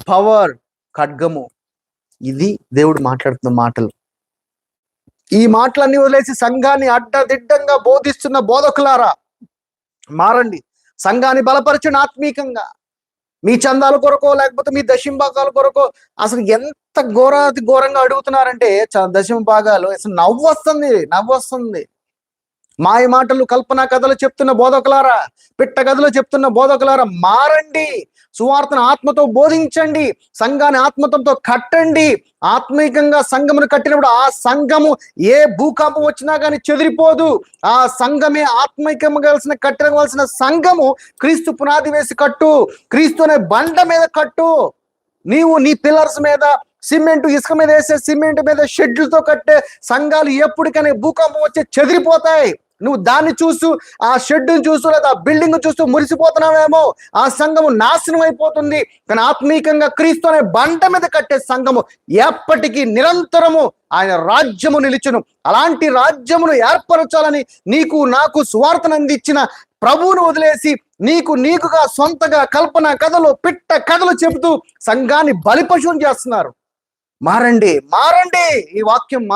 Power, ఖడ్గము. ఇది దేవుడు మాట్లాడుతున్న మాటలు. ఈ మాటలన్నీ వదిలేసి సంఘాన్ని అడ్డదిడ్డంగా బోధిస్తున్న బోధకులారా, మారండి. సంఘాన్ని బలపరచండి ఆత్మీకంగా. మీ చందాల కొరకో లేకపోతే మీ దశమ భాగాల కొరకో అసలు ఎంత ఘోరాతి ఘోరంగా అడుగుతున్నారంటే దశమ భాగాలు అసలు నవ్వొస్తుంది. మాయ మాటలు, కల్పన కథలు చెప్తున్న బోధకులారా, పిట్ట కథలు చెప్తున్న బోధకులారా, మారండి. సువార్తను ఆత్మతో బోధించండి. సంఘాన్ని ఆత్మతో కట్టండి. ఆత్మీకంగా సంఘమును కట్టినప్పుడు ఆ సంఘము ఏ భూకంపం వచ్చినా కానీ చెదిరిపోదు. ఆ సంఘమే ఆత్మీకంగా కట్టవలసిన సంఘము క్రీస్తు పునాది వేసి కట్టు. క్రీస్తు అనే బండ మీద కట్టు. నీవు నీ పిల్లర్స్ మీద సిమెంట్, ఇసుక మీద వేసే సిమెంట్ మీద షెడ్లతో కట్టే సంఘాలు ఎప్పటికైనా భూకంపం వచ్చి చెదిరిపోతాయి. నువ్వు దాన్ని చూస్తూ, ఆ షెడ్ని చూస్తూ లేదా ఆ బిల్డింగ్ చూస్తూ మురిసిపోతున్నావేమో. ఆ సంఘము నాశనం అయిపోతుంది. కానీ ఆత్మీకంగా క్రీస్తు అనే బండ మీద కట్టే సంఘము ఎప్పటికీ నిరంతరము ఆయన రాజ్యము నిలిచును. అలాంటి రాజ్యమును ఏర్పరచాలని నీకు నాకు సువార్తను అందించిన ప్రభువును వదిలేసి నీకుగా సొంతగా కల్పన కథలు, పిట్ట కథలు చెబుతూ సంఘాన్ని బలిపశువుని చేస్తున్నారు. మారండి. ఈ వాక్యం